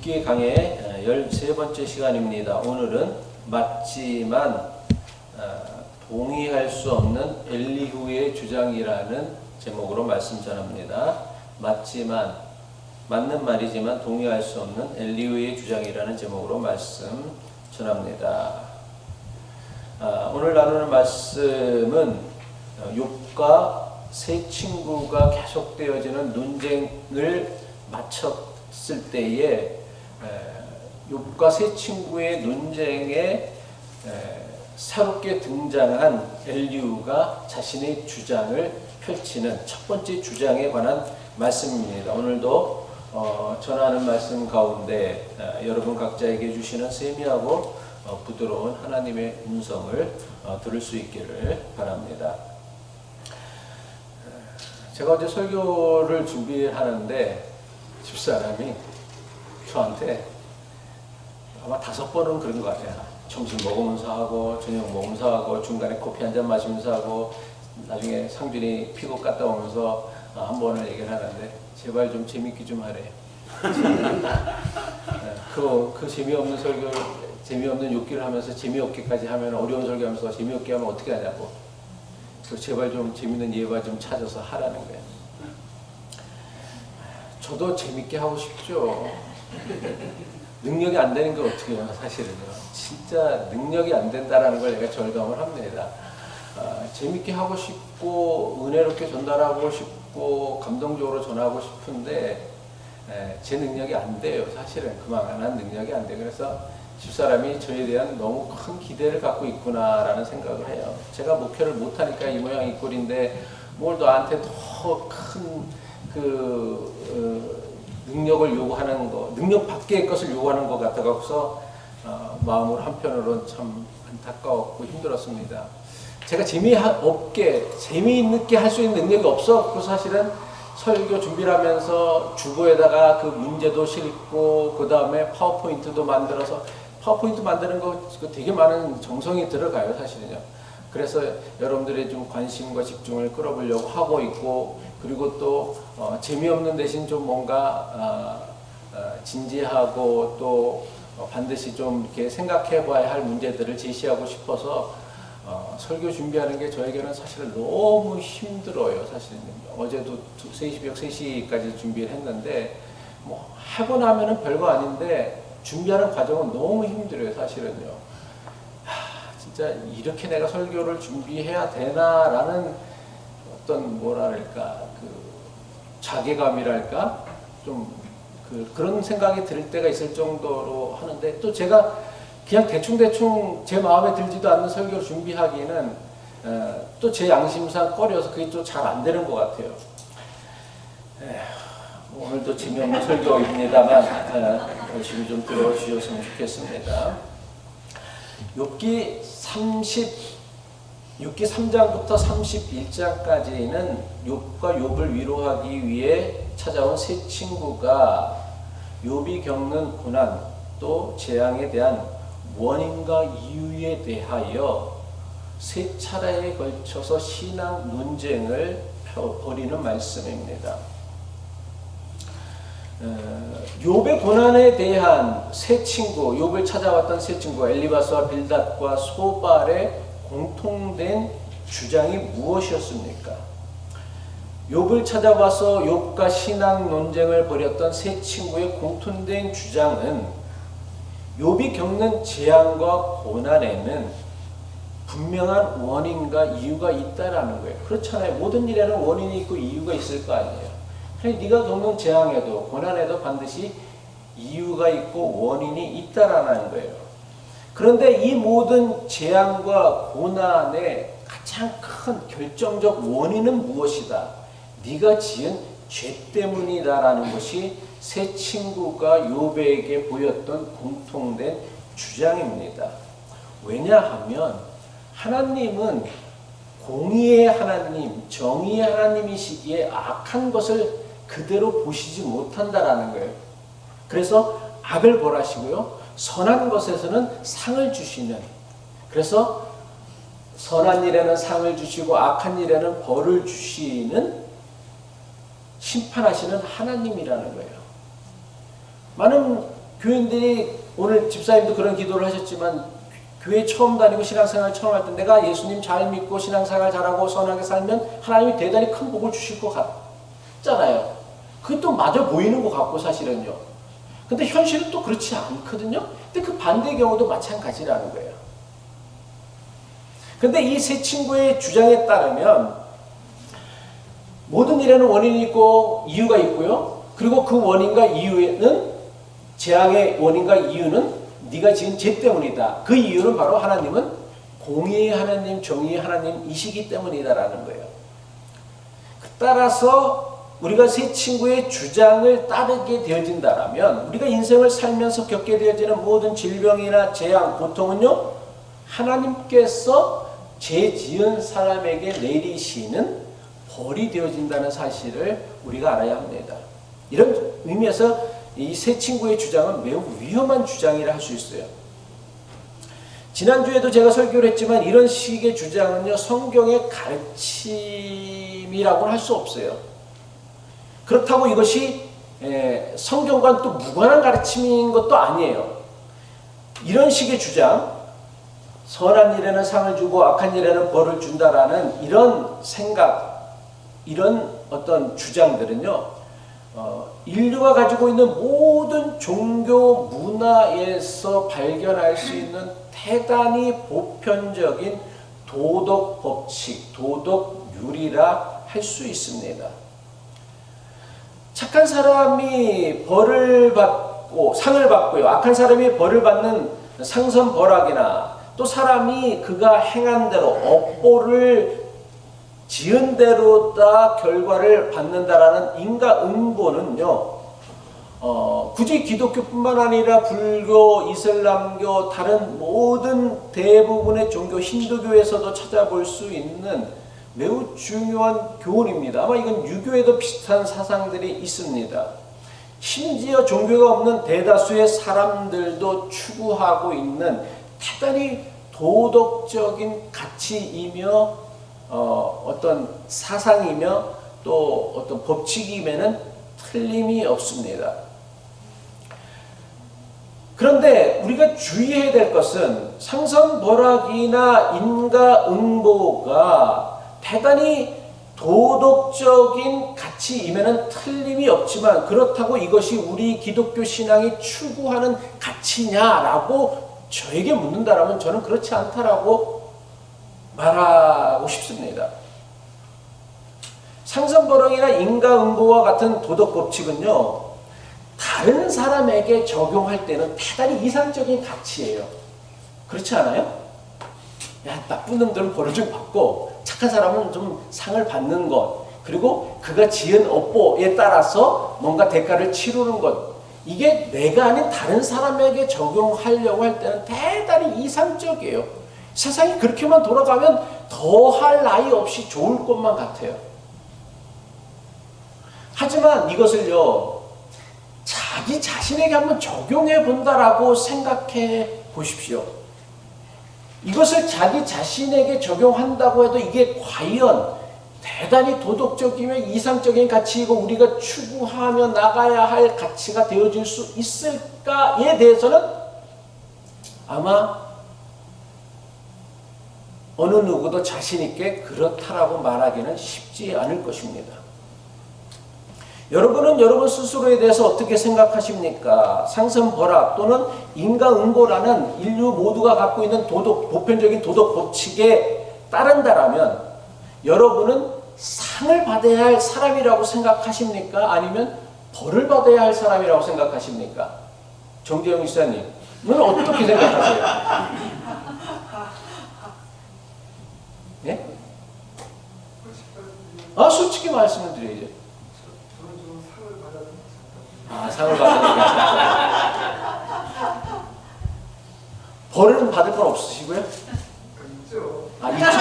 욥기 강의 13번째 시간입니다. 오늘은 맞지만 동의할 수 없는 엘리후의 주장이라는 제목으로 말씀 전합니다. 맞지만, 맞는 말이지만 동의할 수 없는 엘리후의 주장이라는 제목으로 말씀 전합니다. 오늘 나누는 말씀은 욥과 세 친구가 계속되어지는 논쟁을 마쳤을 때에 욥과 세 친구의 논쟁에 새롭게 등장한 엘리후가 자신의 주장을 펼치는 첫 번째 주장에 관한 말씀입니다. 오늘도 전하는 말씀 가운데 여러분 각자에게 주시는 세미하고 부드러운 하나님의 음성을 들을 수 있기를 바랍니다. 제가 어제 설교를 준비하는데 집사람이 저한테 아마 5번은 그런 것 같아요. 점심 먹으면서 하고 저녁 먹으면서 하고 중간에 커피 한잔 마시면서 하고 나중에 상준이 픽업 갔다 오면서 한 번을 얘기를 하는데 제발 좀 재밌게 좀 하래. 그 재미없는 설교, 재미없는 욕기를 하면서 재미없게까지 하면 어려운 설교하면서 재미없게 하면 어떻게 하냐고. 제발 좀 재밌는 예화 좀 찾아서 하라는 거예요. 저도 재밌게 하고 싶죠. 능력이 안 되는 게 어떻게 해요, 사실은요. 진짜 능력이 안 된다라는 걸 내가 절감을 합니다. 재밌게 하고 싶고 은혜롭게 전달하고 싶고 감동적으로 전하고 싶은데 제 능력이 안 돼요. 사실은 그만한 능력이 안 돼요. 그래서 집사람이 저에 대한 너무 큰 기대를 갖고 있구나라는 생각을 해요. 제가 목회를 못하니까 이 모양 이 꼴인데 뭘 너한테 더 큰 능력을 요구하는 거, 능력 밖의 것을 요구하는 것 같아서 마음으로 한편으로는 참 안타까웠고 힘들었습니다. 제가 재미있게 할 수 있는 능력이 없었고 사실은 설교 준비를 하면서 주보에다가 그 문제도 싣고 그 다음에 파워포인트도 만들어서 파워포인트 만드는 거 되게 많은 정성이 들어가요, 사실은요. 그래서 여러분들의 좀 관심과 집중을 끌어보려고 하고 있고, 그리고 또 재미없는 대신 좀 뭔가 진지하고 또 반드시 좀 이렇게 생각해 봐야 할 문제들을 제시하고 싶어서 설교 준비하는 게 저에게는 사실 너무 힘들어요, 사실은요. 어제도 3시까지 준비를 했는데 뭐 하고 나면은 별거 아닌데 준비하는 과정은 너무 힘들어요, 사실은요. 진짜 이렇게 내가 설교를 준비해야 되나라는 어떤 뭐랄까 자괴감이랄까 좀 그런 생각이 들 때가 있을 정도로 하는데, 또 제가 그냥 대충 제 마음에 들지도 않는 설교를 준비하기는 또 제 양심상 꺼려서 그게 또 잘 안 되는 것 같아요. 오늘도 재미없는 설교입니다만 열심히 좀 들어주셨으면 좋겠습니다. 욥기 3장부터 31장까지는 욥과 욥을 위로하기 위해 찾아온 세 친구가 욥이 겪는 고난 또 재앙에 대한 원인과 이유에 대하여 세 차례에 걸쳐서 신앙 논쟁을 벌이는 말씀입니다. 욥의 고난에 대한 세 친구, 욥을 찾아왔던 세 친구 엘리바스와 빌닷과 소발의 공통된 주장이 무엇이었습니까? 욥을 찾아와서 욥과 신앙 논쟁을 벌였던 세 친구의 공통된 주장은 욥이 겪는 재앙과 고난에는 분명한 원인과 이유가 있다라는 거예요. 그렇잖아요. 모든 일에는 원인이 있고 이유가 있을 거 아니에요. 네가 겪는 재앙에도 고난에도 반드시 이유가 있고 원인이 있다라는 거예요. 그런데 이 모든 재앙과 고난의 가장 큰 결정적 원인은 무엇이다? 네가 지은 죄 때문이다라는 것이 세 친구가 욥에게 보였던 공통된 주장입니다. 왜냐하면 하나님은 공의의 하나님, 정의의 하나님이시기에 악한 것을 그대로 보시지 못한다라는 거예요. 그래서 악을 벌하시고요, 선한 것에서는 상을 주시는, 그래서 선한 일에는 상을 주시고 악한 일에는 벌을 주시는 심판하시는 하나님이라는 거예요. 많은 교인들이 오늘 집사님도 그런 기도를 하셨지만 교회 처음 다니고 신앙생활 처음 할 때 내가 예수님 잘 믿고 신앙생활 잘하고 선하게 살면 하나님이 대단히 큰 복을 주실 것 같잖아요. 그것도 맞아 보이는 것 같고 사실은요. 근데 현실은 또 그렇지 않거든요. 근데 그 반대의 경우도 마찬가지라는 거예요. 근데 이 세 친구의 주장에 따르면 모든 일에는 원인이 있고 이유가 있고요. 그리고 그 원인과 이유는 재앙의 원인과 이유는 네가 지은 죄 때문이다. 그 이유는 바로 하나님은 공의의 하나님, 정의의 하나님이시기 때문이다라는 거예요. 따라서 우리가 세 친구의 주장을 따르게 되어진다면 우리가 인생을 살면서 겪게 되어지는 모든 질병이나 재앙, 고통은요, 하나님께서 죄 지은 사람에게 내리시는 벌이 되어진다는 사실을 우리가 알아야 합니다. 이런 의미에서 이 세 친구의 주장은 매우 위험한 주장이라 할 수 있어요. 지난주에도 제가 설교를 했지만 이런 식의 주장은요, 성경의 가르침이라고는 할 수 없어요. 그렇다고 이것이 성경과 또 무관한 가르침인 것도 아니에요. 이런 식의 주장, 선한 일에는 상을 주고 악한 일에는 벌을 준다라는 이런 생각, 이런 어떤 주장들은요, 인류가 가지고 있는 모든 종교 문화에서 발견할 수 있는 대단히 보편적인 도덕 법칙, 도덕 윤리라 할 수 있습니다. 착한 사람이 벌을 받고 상을 받고요, 악한 사람이 벌을 받는 상선벌악이나 또 사람이 그가 행한 대로 업보를 지은 대로 다 결과를 받는다라는 인과응보는요, 굳이 기독교뿐만 아니라 불교, 이슬람교, 다른 모든 대부분의 종교, 힌두교에서도 찾아볼 수 있는 매우 중요한 교훈입니다. 아마 이건 유교에도 비슷한 사상들이 있습니다. 심지어 종교가 없는 대다수의 사람들도 추구하고 있는 대단히 도덕적인 가치이며 어떤 사상이며 또 어떤 법칙임에는 틀림이 없습니다. 그런데 우리가 주의해야 될 것은 상선벌악이나 인과응보가 대단히 도덕적인 가치임에는 틀림이 없지만 그렇다고 이것이 우리 기독교 신앙이 추구하는 가치냐라고 저에게 묻는다라면 저는 그렇지 않다라고 말하고 싶습니다. 상선벌악이나 인과응보와 같은 도덕 법칙은요, 다른 사람에게 적용할 때는 대단히 이상적인 가치예요. 그렇지 않아요? 야, 나쁜 놈들은 벌을 좀 받고 착한 사람은 좀 상을 받는 것, 그리고 그가 지은 업보에 따라서 뭔가 대가를 치르는 것, 이게 내가 아닌 다른 사람에게 적용하려고 할 때는 대단히 이상적이에요. 세상이 그렇게만 돌아가면 더할 나위 없이 좋을 것만 같아요. 하지만 이것을요, 자기 자신에게 한번 적용해 본다라고 생각해 보십시오. 이것을 자기 자신에게 적용한다고 해도 이게 과연 대단히 도덕적이며 이상적인 가치이고 우리가 추구하며 나가야 할 가치가 되어질 수 있을까에 대해서는 아마 어느 누구도 자신있게 그렇다라고 말하기는 쉽지 않을 것입니다. 여러분은 여러분 스스로에 대해서 어떻게 생각하십니까? 상선벌악 또는 인과응보라는 인류 모두가 갖고 있는 보편적인 도덕 법칙에 따른다라면 여러분은 상을 받아야 할 사람이라고 생각하십니까? 아니면 벌을 받아야 할 사람이라고 생각하십니까? 정재영 목사님은 어떻게 생각하세요? 예? 솔직히 말씀을 드려야죠. 저는 상을 받아야 되는 상을 받는 게 벌은 받을 건 없으시고요? 있죠. 있죠.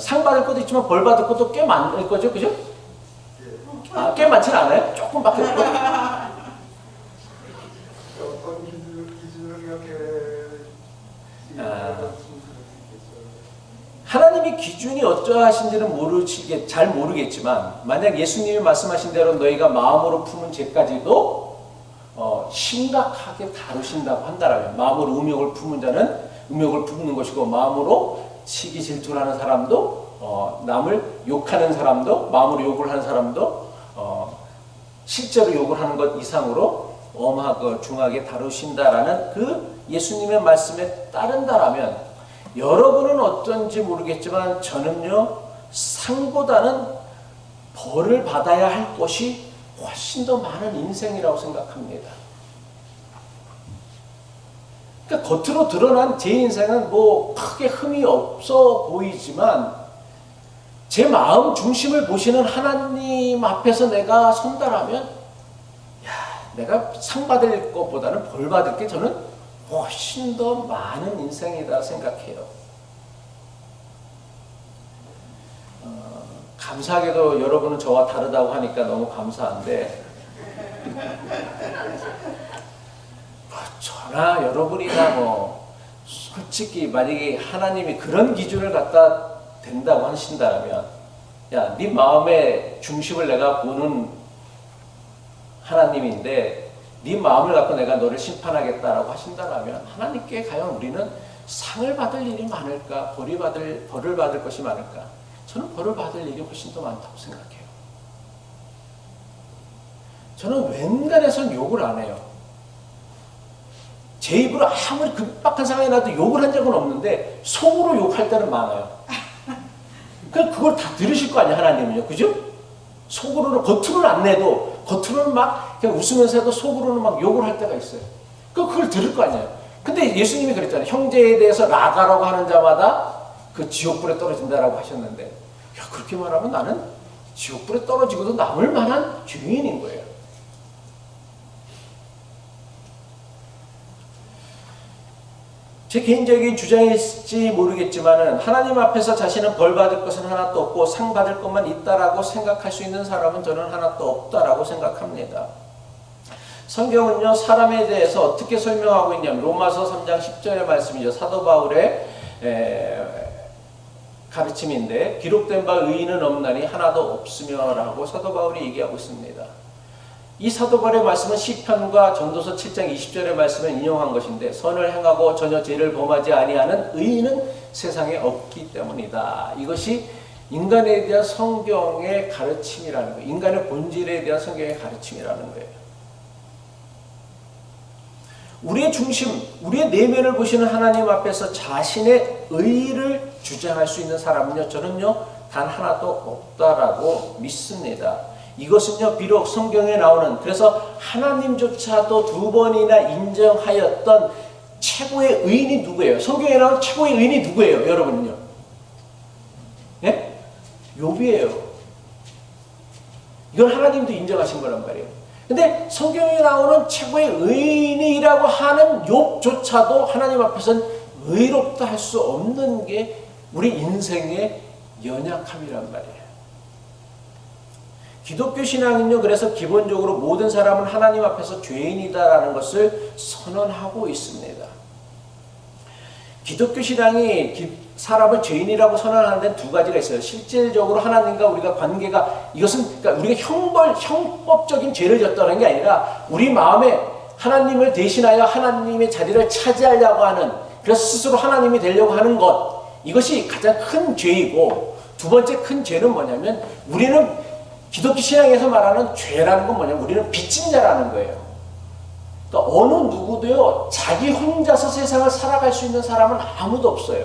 상 받을 것도 있지만 벌 받을 것도 꽤 많을 거죠, 그죠? 꽤 많지는 않아요? 조금밖에 없고. 어떤 기준을 이렇게 하나님의 기준이 어떠하신지는 잘 모르겠지만 만약 예수님이 말씀하신 대로 너희가 마음으로 품은 죄까지도 심각하게 다루신다고 한다라면, 마음으로 음욕을 품은 자는 음욕을 품는 것이고, 마음으로 시기 질투를 하는 사람도, 남을 욕하는 사람도, 마음으로 욕을 하는 사람도 실제로 욕을 하는 것 이상으로 엄하고 중하게 다루신다라는 그 예수님의 말씀에 따른다라면, 여러분은 어떤지 모르겠지만 저는요, 상보다는 벌을 받아야 할 것이 훨씬 더 많은 인생이라고 생각합니다. 그러니까 겉으로 드러난 제 인생은 뭐 크게 흠이 없어 보이지만, 제 마음 중심을 보시는 하나님 앞에서 내가 선다라면, 내가 상 받을 것보다는 벌 받을 게 저는 훨씬 더 많은 인생이다 생각해요. 감사하게도 여러분은 저와 다르다고 하니까 너무 감사한데, 저나 여러분이나 솔직히 만약에 하나님이 그런 기준을 갖다 된다고 하신다면, 야, 네 마음의 중심을 내가 보는 하나님인데 네 마음을 갖고 내가 너를 심판하겠다라고 하신다면, 하나님께 과연 우리는 상을 받을 일이 많을까, 벌을 받을 것이 많을까? 저는 벌을 받을 일이 훨씬 더 많다고 생각해요. 저는 웬간해선 욕을 안 해요. 제 입으로 아무리 급박한 상황이 나도 욕을 한 적은 없는데 속으로 욕할 때는 많아요. 그걸 다 들으실 거 아니에요, 하나님은요. 그죠? 속으로는, 겉으로는 안 내도, 겉으로는 막 그냥 웃으면서 해도 속으로는 막 욕을 할 때가 있어요. 그걸 들을 거 아니에요. 근데 예수님이 그랬잖아요. 형제에 대해서 나가라고 하는 자마다 그 지옥불에 떨어진다라고 하셨는데, 야, 그렇게 말하면 나는 지옥불에 떨어지고도 남을 만한 죄인인 거예요. 제 개인적인 주장일지 모르겠지만은, 하나님 앞에서 자신은 벌 받을 것은 하나도 없고 상 받을 것만 있다라고 생각할 수 있는 사람은 저는 하나도 없다라고 생각합니다. 성경은요, 사람에 대해서 어떻게 설명하고 있냐면, 로마서 3장 10절의 말씀이죠. 사도 바울의 가르침인데, 기록된 바 의인은 없나니 하나도 없으며 라고 사도 바울이 얘기하고 있습니다. 이 사도 바울의 말씀은 시편과 전도서 7장 20절의 말씀을 인용한 것인데, 선을 행하고 전혀 죄를 범하지 아니하는 의인은 세상에 없기 때문이다. 이것이 인간에 대한 성경의 가르침이라는 거예요. 인간의 본질에 대한 성경의 가르침이라는 거예요. 우리의 중심, 우리의 내면을 보시는 하나님 앞에서 자신의 의의를 주장할 수 있는 사람은요, 저는요, 단 하나도 없다라고 믿습니다. 이것은요, 비록 성경에 나오는, 그래서 하나님조차도 2번이나 인정하였던 최고의 의인이 누구예요? 성경에 나오는 최고의 의인이 누구예요? 여러분은요? 예? 욥이에요. 이건 하나님도 인정하신 거란 말이에요. 근데 성경에 나오는 최고의 의인이라고 하는 욥조차도 하나님 앞에서는 의롭다 할 수 없는 게 우리 인생의 연약함이란 말이에요. 기독교 신앙은요, 그래서 기본적으로 모든 사람은 하나님 앞에서 죄인이다라는 것을 선언하고 있습니다. 기독교 신앙이 사람을 죄인이라고 선언하는 데는 두 가지가 있어요. 실질적으로 하나님과 우리가 관계가, 이것은 그러니까 우리가 형법적인 죄를 졌다는 게 아니라 우리 마음에 하나님을 대신하여 하나님의 자리를 차지하려고 하는, 그래서 스스로 하나님이 되려고 하는 것, 이것이 가장 큰 죄이고, 두 번째 큰 죄는 뭐냐면, 우리는 기독교 신앙에서 말하는 죄라는 건 뭐냐면, 우리는 빚진 자라는 거예요. 그러니까 어느 누구도요, 자기 혼자서 세상을 살아갈 수 있는 사람은 아무도 없어요.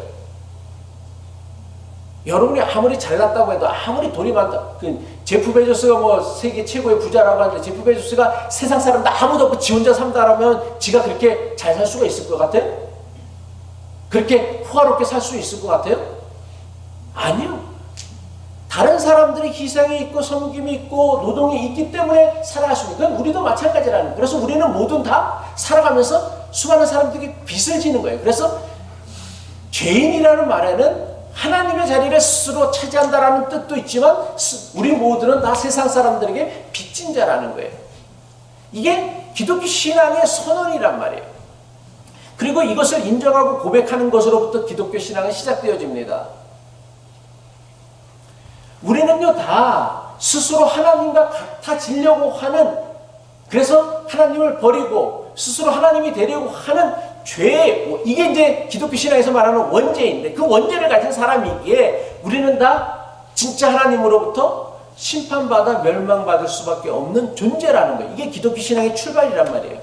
여러분이 아무리 잘났다고 해도, 아무리 돈이 많다, 제프 베조스가 세계 최고의 부자라고 하는데, 제프 베조스가 세상 사람도 아무도 없고 지 혼자 산다라면 지가 그렇게 잘 살 수가 있을 것 같아요? 그렇게 호화롭게 살 수 있을 것 같아요? 아니요. 다른 사람들이 희생이 있고 섬김이 있고 노동이 있기 때문에 살아갈 수 있는, 그건 우리도 마찬가지라는 거예요. 그래서 우리는 모두 다 살아가면서 수많은 사람들이 빚을 지는 거예요. 그래서 죄인이라는 말에는 하나님의 자리를 스스로 차지한다라는 뜻도 있지만, 우리 모두는 다 세상 사람들에게 빚진 자라는 거예요. 이게 기독교 신앙의 선언이란 말이에요. 그리고 이것을 인정하고 고백하는 것으로부터 기독교 신앙은 시작되어집니다. 우리는요 다 스스로 하나님과 같아지려고 하는, 그래서 하나님을 버리고 스스로 하나님이 되려고 하는 죄, 이게 이제 기독교 신앙에서 말하는 원죄인데, 그 원죄를 가진 사람이기에 우리는 다 진짜 하나님으로부터 심판받아 멸망받을 수밖에 없는 존재라는 거예요. 이게 기독교 신앙의 출발이란 말이에요.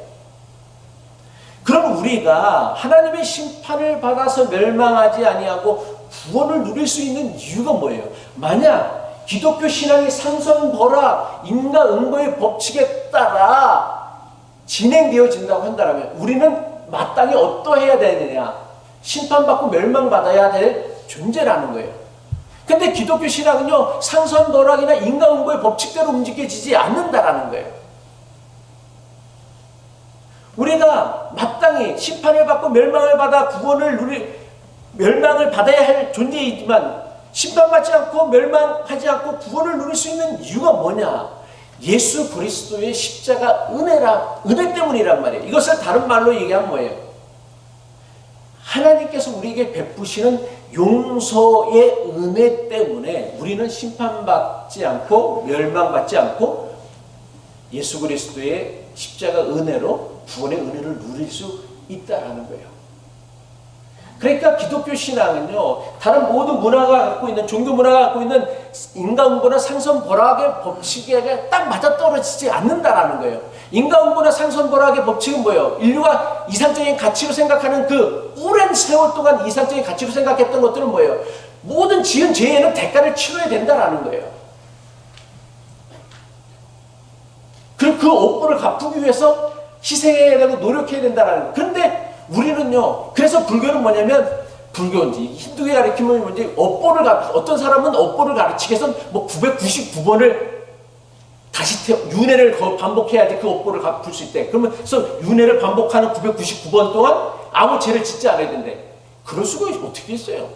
그럼 우리가 하나님의 심판을 받아서 멸망하지 아니하고 구원을 누릴 수 있는 이유가 뭐예요? 만약 기독교 신앙의 상선벌악, 인과응보의 법칙에 따라 진행되어진다고 한다면 우리는 마땅히 어떠해야 되느냐? 심판받고 멸망받아야 될 존재라는 거예요. 근데 기독교 신앙은요, 상선벌악이나 인과응보의 법칙대로 움직여지지 않는다라는 거예요. 우리가 마땅히 심판을 받고 멸망을 받아 멸망을 받아야 할 존재이지만 심판받지 않고 멸망하지 않고 구원을 누릴 수 있는 이유가 뭐냐? 예수 그리스도의 십자가 은혜 때문이란 말이에요. 이것을 다른 말로 얘기하면 뭐예요? 하나님께서 우리에게 베푸시는 용서의 은혜 때문에 우리는 심판받지 않고 멸망받지 않고 예수 그리스도의 십자가 은혜로 구원의 은혜를 누릴 수 있다라는 거예요. 그러니까 기독교 신앙은요, 다른 모든 문화가 갖고 있는, 종교 문화가 갖고 있는 인과응보나 상선벌악의 법칙에 딱 맞아떨어지지 않는다라는 거예요. 인과응보나 상선벌악의 법칙은 뭐예요? 인류가 이상적인 가치로 생각하는 그 오랜 세월 동안 이상적인 가치로 생각했던 것들은 뭐예요? 모든 지은 죄에는 대가를 치러야 된다라는 거예요. 그리고 그 업보를 갚기 위해서 희생해야 되고 노력해야 된다라는 거예요. 그런데 우리는요, 그래서 불교는 뭐냐면, 불교인지 힌두교 가르침은 뭔지, 어떤 사람은 업보를 가르치기 위해서 뭐 999번을 다시 윤회를 반복해야지 그 업보를 갚을 수 있대. 그러면서 윤회를 반복하는 999번 동안 아무 죄를 짓지 않아야 된대. 그럴 수가 어떻게 있어요?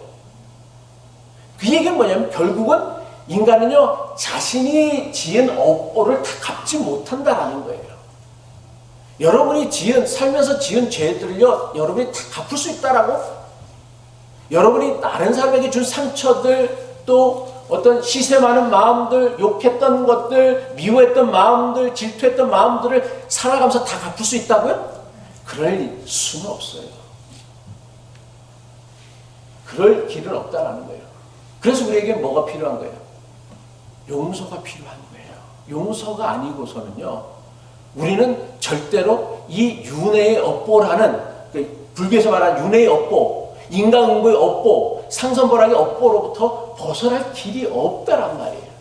그 얘기는 뭐냐면, 결국은 인간은요, 자신이 지은 업보를 다 갚지 못한다라는 거예요. 여러분이 살면서 지은 죄들을요, 여러분이 다 갚을 수 있다라고? 여러분이 다른 사람에게 준 상처들, 또 어떤 시세 많은 마음들, 욕했던 것들, 미워했던 마음들, 질투했던 마음들을 살아가면서 다 갚을 수 있다고요? 그럴 수는 없어요. 그럴 길은 없다라는 거예요. 그래서 우리에게 뭐가 필요한 거예요? 용서가 필요한 거예요. 용서가 아니고서는요, 우리는 절대로 이 윤회의 업보라는, 불교에서 말하는 윤회의 업보, 인과응보의 업보, 상선벌악의 업보로부터 벗어날 길이 없다란 말이에요.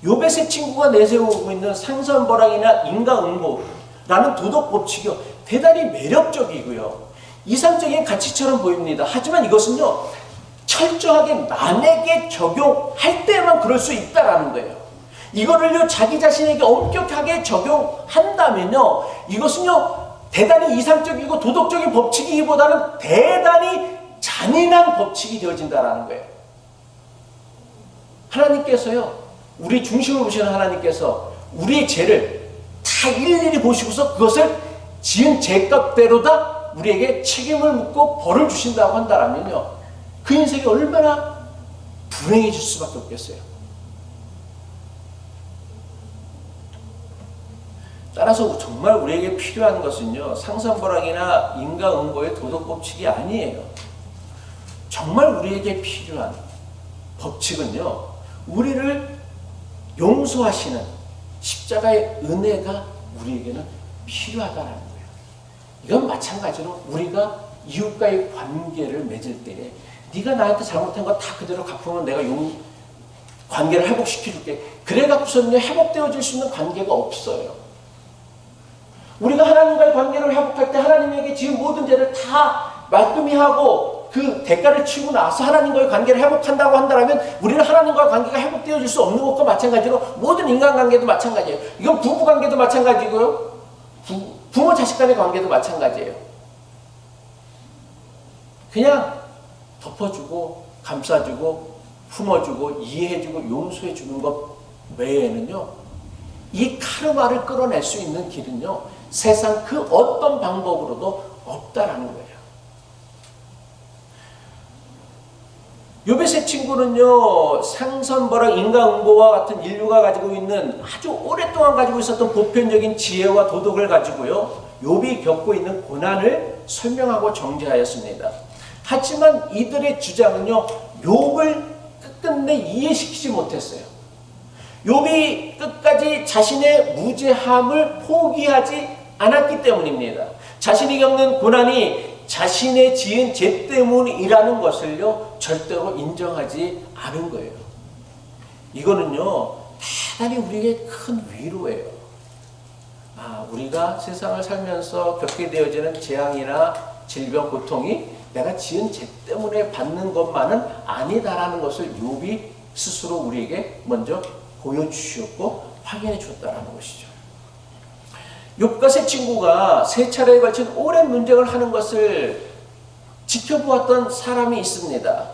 욥의 세 친구가 내세우고 있는 상선벌악이나 인과응보라는 도덕법칙이 대단히 매력적이고요, 이상적인 가치처럼 보입니다. 하지만 이것은요, 철저하게 남에게 적용할 때만 그럴 수 있다라는 거예요. 이거를요, 자기 자신에게 엄격하게 적용한다면요, 이것은요, 대단히 이상적이고 도덕적인 법칙이기보다는 대단히 잔인한 법칙이 되어진다라는 거예요. 하나님께서요, 우리 중심을 보시는 하나님께서 우리의 죄를 다 일일이 보시고서 그것을 지은 죄값대로다 우리에게 책임을 묻고 벌을 주신다고 한다면요, 그 인생이 얼마나 불행해질 수밖에 없겠어요. 따라서 정말 우리에게 필요한 것은요, 상선벌악이나 인과응보의 도덕법칙이 아니에요. 정말 우리에게 필요한 법칙은요, 우리를 용서하시는 십자가의 은혜가 우리에게는 필요하다는 거예요. 이건 마찬가지로 우리가 이웃과의 관계를 맺을 때에 네가 나한테 잘못한 거 다 그대로 갚으면 내가 관계를 회복시켜줄게. 그래 갖고서는 회복되어질 수 있는 관계가 없어요. 우리가 하나님과의 관계를 회복할 때 하나님에게 지은 모든 죄를 다 말끔히 하고 그 대가를 치고 나서 하나님과의 관계를 회복한다고 한다면 우리는 하나님과의 관계가 회복되어질 수 없는 것과 마찬가지로 모든 인간관계도 마찬가지예요. 이건 부부관계도 마찬가지고요, 부모 자식 간의 관계도 마찬가지예요. 그냥 덮어주고 감싸주고 품어주고 이해해주고 용서해주는 것 외에는요, 이 카르마를 끌어낼 수 있는 길은요, 세상 그 어떤 방법으로도 없다라는 거예요. 욥의 세 친구는요, 상선벌악 인과응보와 같은 인류가 가지고 있는 아주 오랫동안 가지고 있었던 보편적인 지혜와 도덕을 가지고요, 욥이 겪고 있는 고난을 설명하고 정죄하였습니다. 하지만 이들의 주장은요, 욥을 끝끝내 이해시키지 못했어요. 욥이 끝까지 자신의 무죄함을 포기하지 않았기 때문입니다. 자신이 겪는 고난이 자신의 지은 죄 때문이라는 것을요, 절대로 인정하지 않은 거예요. 이거는요, 대단히 우리에게 큰 위로예요. 우리가 세상을 살면서 겪게 되어지는 재앙이나 질병, 고통이 내가 지은 죄 때문에 받는 것만은 아니다라는 것을 욥이 스스로 우리에게 먼저 보여주셨고 확인해 줬다라는 것이죠. 욥과 세 친구가 세 차례에 걸친 오랜 논쟁을 하는 것을 지켜보았던 사람이 있습니다.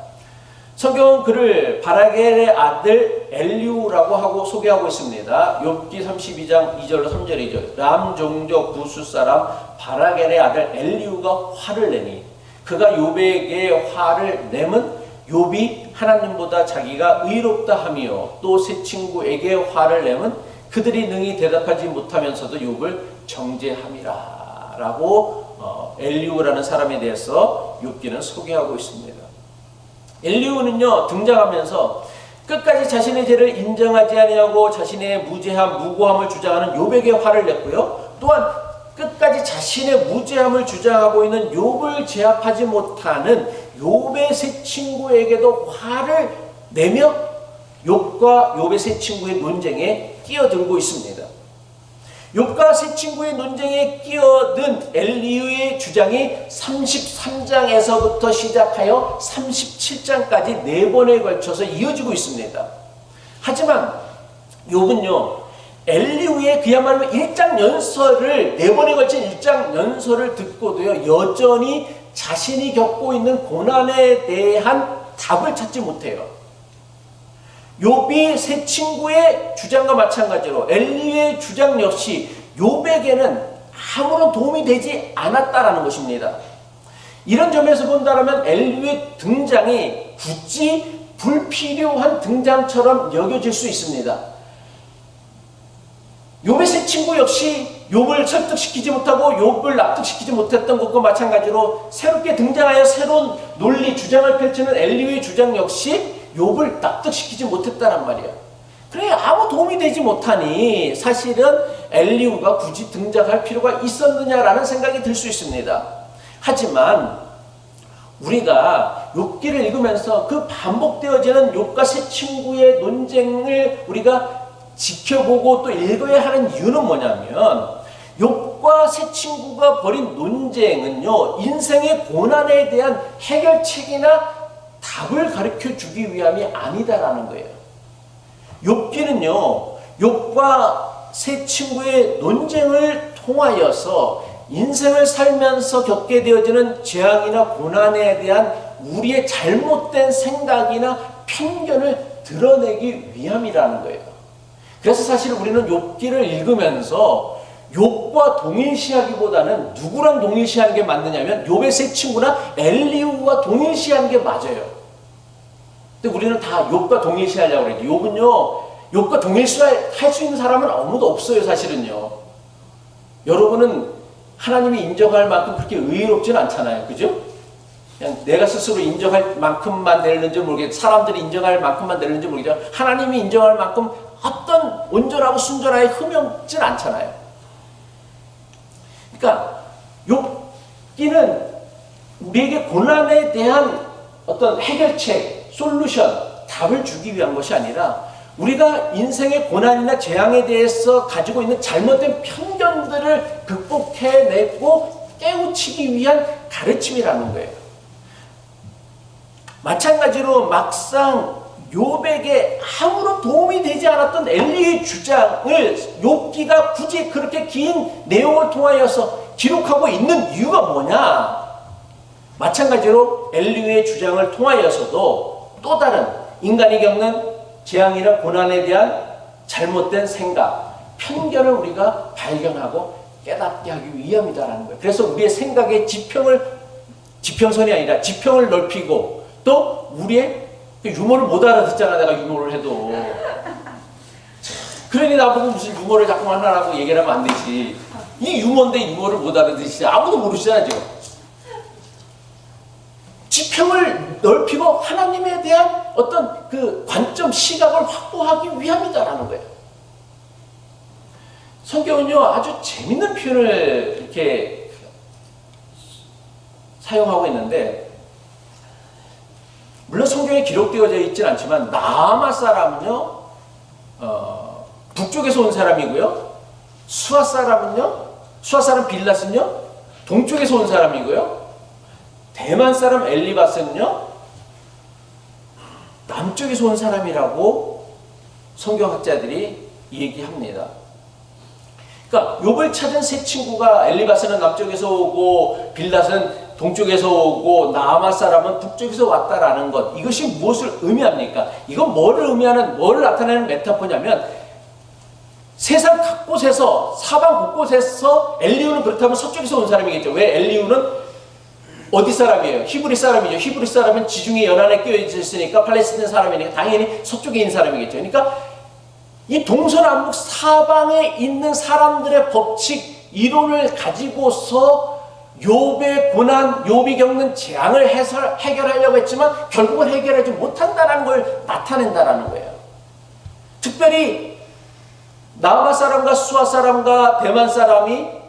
성경은 그를 바라겔의 아들 엘리우라고 하고 소개하고 있습니다. 욥기 32장 2절로 3절이죠. 람 종족 부수 사람 바라겔의 아들 엘리우가 화를 내니 그가 욥에게 화를 내면 욥이 하나님보다 자기가 의롭다 하며 또 세 친구에게 화를 내면 그들이 능히 대답하지 못하면서도 욥을 정죄함이라 라고 엘리우라는 사람에 대해서 욥기는 소개하고 있습니다. 엘리우는요, 등장하면서 끝까지 자신의 죄를 인정하지 아니하고 자신의 무죄함, 무고함을 주장하는 욥에게 화를 냈고요. 또한 끝까지 자신의 무죄함을 주장하고 있는 욥을 제압하지 못하는 욥의 세 친구에게도 화를 내며 욥과 욥의 세 친구의 논쟁에 끼어들고 있습니다. 욥과 세 친구의 논쟁에 끼어든 엘리우의 주장이 33장에서부터 시작하여 37장까지 4번에 걸쳐서 이어지고 있습니다. 하지만 욥은요, 엘리우의 그야말로 1장 연설을 4번에 걸친 1장 연설을 듣고도요, 여전히 자신이 겪고 있는 고난에 대한 답을 찾지 못해요. 욥이 세 친구의 주장과 마찬가지로 엘리의 주장 역시 욥에게는 아무런 도움이 되지 않았다라는 것입니다. 이런 점에서 본다면 엘리의 등장이 굳이 불필요한 등장처럼 여겨질 수 있습니다. 욥의 세 친구 역시 욥을 설득시키지 못하고 욥을 납득시키지 못했던 것과 마찬가지로 새롭게 등장하여 새로운 논리 주장을 펼치는 엘리의 주장 역시 욥을 납득시키지 못했다란 말이야. 그래, 아무 도움이 되지 못하니 사실은 엘리우가 굳이 등장할 필요가 있었느냐라는 생각이 들 수 있습니다. 하지만 우리가 욥기를 읽으면서 그 반복되어지는 욥과 세 친구의 논쟁을 우리가 지켜보고 또 읽어야 하는 이유는 뭐냐면, 욥과 세 친구가 벌인 논쟁은요, 인생의 고난에 대한 해결책이나 답을 가르쳐 주기 위함이 아니다라는 거예요. 욥기는요, 욥과 세 친구의 논쟁을 통하여서 인생을 살면서 겪게 되어지는 재앙이나 고난에 대한 우리의 잘못된 생각이나 편견을 드러내기 위함이라는 거예요. 그래서 사실 우리는 욥기를 읽으면서 욥과 동일시하기보다는 누구랑 동일시하는 게 맞느냐면 욥의 세 친구나 엘리우와 동일시하는 게 맞아요. 근데 우리는 다 욥과 동일시하려고 그러죠. 욥은요, 욥과 동일시할 수 있는 사람은 아무도 없어요, 사실은요. 여러분은 하나님이 인정할 만큼 그렇게 의롭진 않잖아요. 그죠? 그냥 내가 스스로 인정할 만큼만 되는지 모르겠어요. 사람들이 인정할 만큼만 되는지 모르겠어요. 하나님이 인정할 만큼 어떤 온전하고 순전하게 흠없진 않잖아요. 그러니까 욥기는 우리에게 고난에 대한 어떤 해결책, 솔루션, 답을 주기 위한 것이 아니라 우리가 인생의 고난이나 재앙에 대해서 가지고 있는 잘못된 편견들을 극복해내고 깨우치기 위한 가르침이라는 거예요. 마찬가지로 막상 욥에게 아무런 도움이 되지 않았던 엘리의 주장을 욥기가 굳이 그렇게 긴 내용을 통하여서 기록하고 있는 이유가 뭐냐? 마찬가지로 엘리의 주장을 통하여서도 또 다른 인간이 겪는 재앙이나 고난에 대한 잘못된 생각, 편견을 우리가 발견하고 깨닫게 하기 위함이다라는 거예요. 그래서 우리의 생각의 지평선이 아니라 지평을 넓히고 또 우리의 유머를 못 알아듣잖아, 내가 유머를 해도. 그러니 나보고 무슨 유머를 자꾸만 하라고 얘기를 하면 안 되지. 이 유머인데 유머를 못 알아듣지. 아무도 모르시잖아, 지금. 지평을 넓히고 하나님에 대한 어떤 그 관점, 시각을 확보하기 위함이다라는 거예요. 성경은요, 아주 재밌는 표현을 이렇게 사용하고 있는데, 물론 성경에 기록되어져 있지는 않지만, 나아마 사람은요, 북쪽에서 온 사람이고요, 수아 사람 빌닷은요, 동쪽에서 온 사람이고요, 대만 사람 엘리바스는요, 남쪽에서 온 사람이라고 성경학자들이 얘기합니다. 그러니까 욥을 찾은 세 친구가 엘리바스는 남쪽에서 오고 빌닷은 동쪽에서 오고 나아마 사람은 북쪽에서 왔다라는 것, 이것이 무엇을 의미합니까? 이건 뭐를 나타내는 메타포냐면, 세상 곳곳에서, 사방 곳곳에서 엘리후는 그렇다면 서쪽에서 온 사람이겠죠. 왜? 엘리후는 어디 사람이에요? 히브리 사람이죠. 히브리 사람은 지중해 연안에 끼어져 있으니까 팔레스타인 사람이니까 당연히 서쪽에 있는 사람이겠죠. 그러니까 이 동서남북 사방에 있는 사람들의 법칙, 이론을 가지고서 욥의 고난, 욥이 겪는 재앙을 해결하려고 했지만 결국은 해결하지 못한다는 걸 나타낸다는 거예요. 특별히 나아마 사람과 수아 사람과 대만 사람이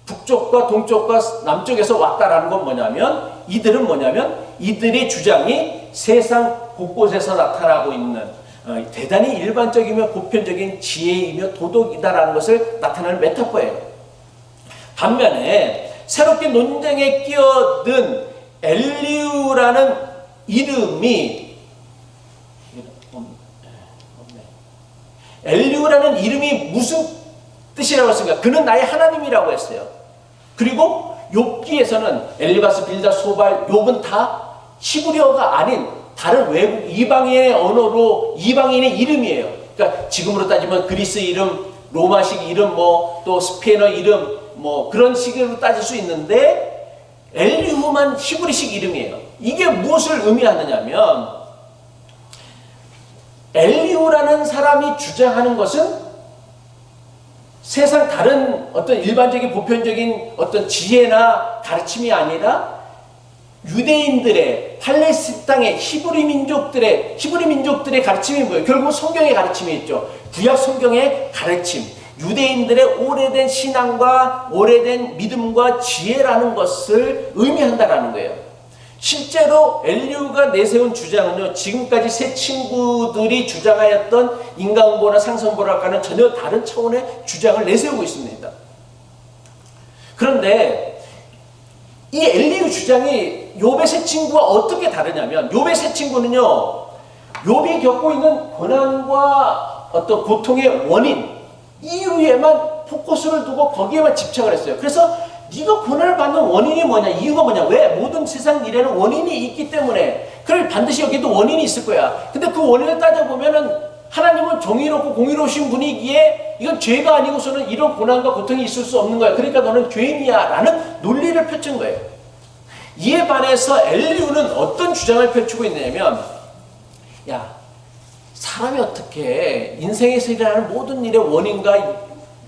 북쪽과 동쪽과 남쪽에서 왔다라는 건 뭐냐면, 이들의 주장이 세상 곳곳에서 나타나고 있는 대단히 일반적이며 보편적인 지혜이며 도덕이다라는 것을 나타내는 메타포예요. 반면에 새롭게 논쟁에 끼어든 엘리후라는 이름이 무슨 뜻이라고 했습니까? 그는 나의 하나님이라고 했어요. 그리고 욥기에서는 엘리바스, 빌닷, 소발, 욥은 다 히브리어가 아닌 다른 외국 이방인의 언어로, 이방인의 이름이에요. 그러니까 지금으로 따지면 그리스 이름, 로마식 이름, 또 스페인어 이름, 그런 식으로 따질 수 있는데, 엘리후만 히브리식 이름이에요. 이게 무엇을 의미하느냐면, 엘리후라는 사람이 주장하는 것은 세상 다른 어떤 일반적인 보편적인 어떤 지혜나 가르침이 아니라 유대인들의, 팔레스타인 땅의 히브리 민족들의 가르침이 뭐예요? 결국 성경의 가르침이 있죠. 구약 성경의 가르침, 유대인들의 오래된 신앙과 오래된 믿음과 지혜라는 것을 의미한다라는 거예요. 실제로 엘리후가 내세운 주장은요, 지금까지 세 친구들이 주장하였던 인과응보나 상선보라과는 전혀 다른 차원의 주장을 내세우고 있습니다. 그런데 이 엘리후 주장이 욥의 세 친구와 어떻게 다르냐면, 욥의 세 친구는요, 욥이 겪고 있는 고난과 어떤 고통의 원인, 이유에만 포커스를 두고 거기에만 집착을 했어요. 그래서 네가 고난을 받는 원인이 뭐냐, 이유가 뭐냐, 왜? 모든 세상 일에는 원인이 있기 때문에, 그걸 반드시 여기도 원인이 있을 거야. 근데 그 원인을 따져보면은 하나님은 정의롭고 공의로우신 분이기에 이건 죄가 아니고서는 이런 고난과 고통이 있을 수 없는 거야. 그러니까 너는 죄인이야 라는 논리를 펼친 거예요. 이에 반해서 엘리후는 어떤 주장을 펼치고 있냐면, 야, 사람이 어떻게 인생에서 일어나는 모든 일의 원인과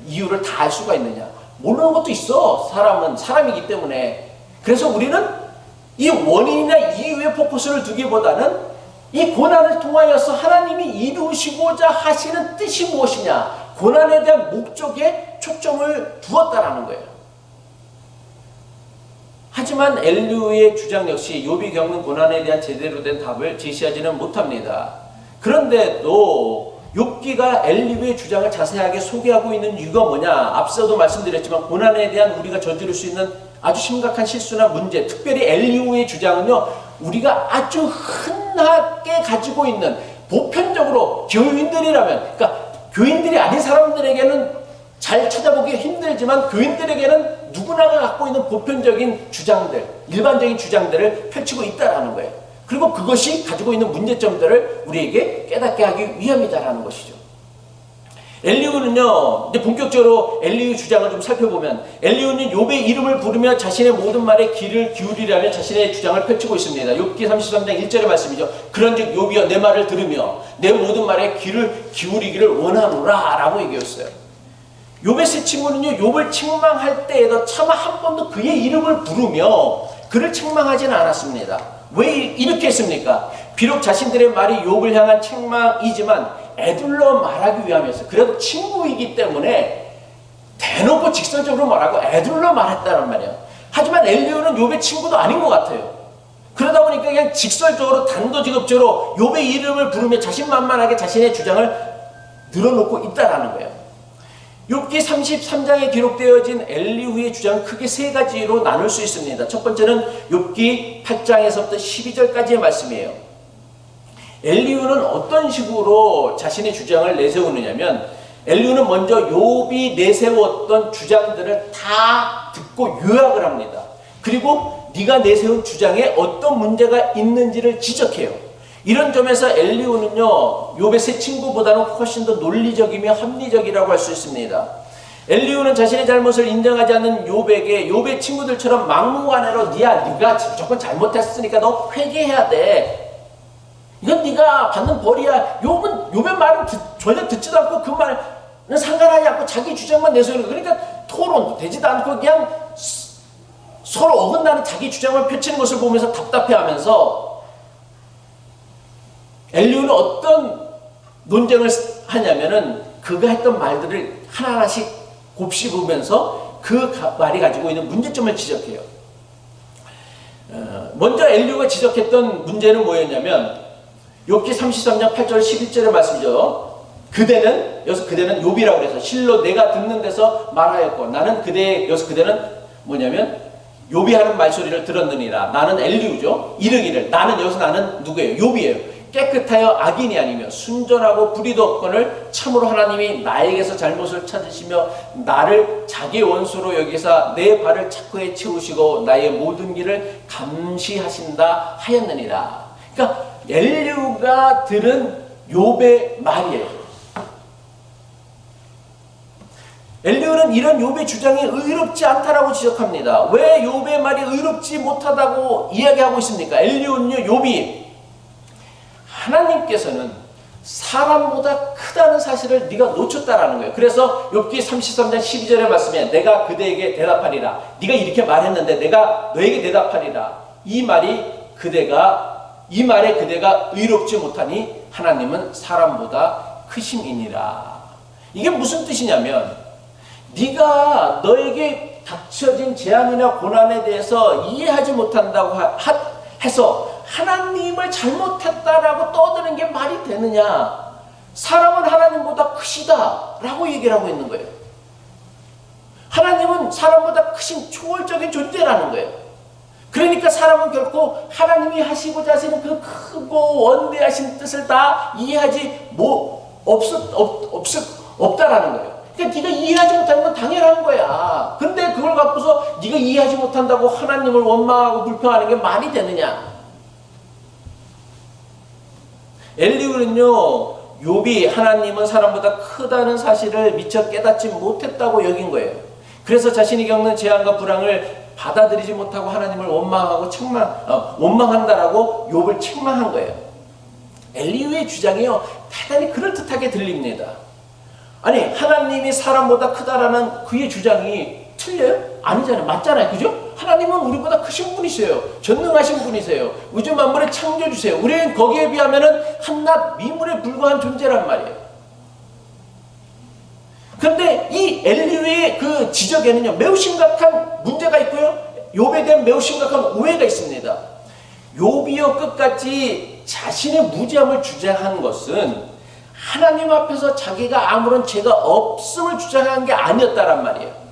이유를 다 알 수가 있느냐. 모르는 것도 있어. 사람은 사람이기 때문에. 그래서 우리는 이 원인이나 이유에 포커스를 두기보다는 이 고난을 통하여서 하나님이 이루시고자 하시는 뜻이 무엇이냐, 고난에 대한 목적에 초점을 두었다라는 거예요. 하지만 엘리후의 주장 역시 욥이 겪는 고난에 대한 제대로 된 답을 제시하지는 못합니다. 그런데도 욥기가 엘리후의 주장을 자세하게 소개하고 있는 이유가 뭐냐, 앞서도 말씀드렸지만 고난에 대한 우리가 저지를 수 있는 아주 심각한 실수나 문제, 특별히 엘리후의 주장은요, 우리가 아주 흔하게 가지고 있는, 보편적으로 교인들이라면, 그러니까 교인들이 아닌 사람들에게는 잘 찾아보기 힘들지만 교인들에게는 누구나가 갖고 있는 보편적인 주장들, 일반적인 주장들을 펼치고 있다라는 거예요. 그리고 그것이 가지고 있는 문제점들을 우리에게 깨닫게 하기 위함이다라는 것이죠. 엘리후는요, 이제 본격적으로 엘리후 주장을 좀 살펴보면 엘리후는 욥의 이름을 부르며 자신의 모든 말에 귀를 기울이라며 자신의 주장을 펼치고 있습니다. 욥기 33장 1절의 말씀이죠. 그런즉 욥이여 내 말을 들으며 내 모든 말에 귀를 기울이기를 원하노라 라고 얘기했어요. 욥의 세 친구는요, 욥을 책망할 때에도 차마 한 번도 그의 이름을 부르며 그를 책망하지는 않았습니다. 왜 이렇게 했습니까? 비록 자신들의 말이 욥을 향한 책망이지만 애둘러 말하기 위함이었어요. 그래도 친구이기 때문에 대놓고 직설적으로 말하고 애둘러 말했다는 말이에요. 하지만 엘리후는 욥의 친구도 아닌 것 같아요. 그러다 보니까 그냥 직설적으로 단도직입적으로 욥의 이름을 부르며 자신만만하게 자신의 주장을 늘어놓고 있다라는 거예요. 욥기 33장에 기록되어진 엘리후의 주장은 크게 세 가지로 나눌 수 있습니다. 첫 번째는 욥기 8장에서부터 12절까지의 말씀이에요. 엘리후는 어떤 식으로 자신의 주장을 내세우느냐면 엘리후는 먼저 욥이 내세웠던 주장들을 다 듣고 요약을 합니다. 그리고 네가 내세운 주장에 어떤 문제가 있는지를 지적해요. 이런 점에서 엘리후는요, 욥의 세 친구보다는 훨씬 더 논리적이며 합리적이라고 할 수 있습니다. 엘리후는 자신의 잘못을 인정하지 않는 욥에게 욥의 친구들처럼 막무가내로 네가 무조건 잘못했으니까 너 회개해야 돼. 이건 네가 받는 벌이야. 욥의 말은 전혀 듣지도 않고 그 말은 상관하지 않고 자기 주장만 내세우는 거예요. 그러니까 토론도 되지도 않고 그냥 서로 어긋나는 자기 주장만 펼치는 것을 보면서 답답해하면서 엘리후는 어떤 논쟁을 하냐면은 그가 했던 말들을 하나하나씩 곱씹으면서 그 말이 가지고 있는 문제점을 지적해요. 먼저 엘리후가 지적했던 문제는 뭐였냐면 욥기 33장 8절 11절의 말씀이죠. 여기서 그대는 욥이라고 해서 실로 내가 듣는 데서 말하였고 나는 여기서 그대는 뭐냐면 욥이 하는 말소리를 들었느니라. 나는 엘리후죠. 이르기를 여기서 나는 누구예요? 욥이에요. 깨끗하여 악인이 아니며 순전하고 불의도 없거늘 참으로 하나님이 나에게서 잘못을 찾으시며 나를 자기 원수로 여기사 내 발을 착고에 채우시고 나의 모든 길을 감시하신다 하였느니라. 그러니까 엘리후가 들은 욥의 말이에요. 엘리후는 이런 욥의 주장이 의롭지 않다라고 지적합니다. 왜 욥의 말이 의롭지 못하다고 이야기하고 있습니까? 엘리후는요, 욥이 하나님께서는 사람보다 크다는 사실을 네가 놓쳤다라는 거예요. 그래서 욥기 33장 12절의 말씀에 내가 그대에게 대답하리라. 네가 이렇게 말했는데 내가 너에게 대답하리라. 이 말에 그대가 의롭지 못하니 하나님은 사람보다 크심이니라. 이게 무슨 뜻이냐면 네가 너에게 닥쳐진 재앙이나 고난에 대해서 이해하지 못한다고 해서 하나님을 잘못했다라고 떠드는 게 말이 되느냐. 사람은 하나님보다 크시다 라고 얘기를 하고 있는 거예요. 하나님은 사람보다 크신 초월적인 존재라는 거예요. 그러니까 사람은 결코 하나님이 하시고자 하시는 그 크고 원대하신 뜻을 다 이해하지 없다라는 거예요. 그러니까 네가 이해하지 못하는 건 당연한 거야. 근데 그걸 갖고서 네가 이해하지 못한다고 하나님을 원망하고 불평하는 게 말이 되느냐. 엘리후는요, 욥이 하나님은 사람보다 크다는 사실을 미처 깨닫지 못했다고 여긴 거예요. 그래서 자신이 겪는 재앙과 불황을 받아들이지 못하고 하나님을 원망하고 원망한다라고 욥을 책망한 거예요. 엘리후의 주장이요, 대단히 그럴듯하게 들립니다. 아니, 하나님이 사람보다 크다라는 그의 주장이 틀려요? 아니잖아요. 맞잖아요. 그죠? 하나님은 우리보다 크신 분이세요. 전능하신 분이세요. 우주 만물을 창조주세요. 우리는 거기에 비하면은 한낱 미물에 불과한 존재란 말이에요. 그런데 이 엘리후의 그 지적에는요, 매우 심각한 문제가 있고요, 욥에 대한 매우 심각한 오해가 있습니다. 욥이요, 끝까지 자신의 무죄함을 주장한 것은 하나님 앞에서 자기가 아무런 죄가 없음을 주장한 게 아니었다란 말이에요.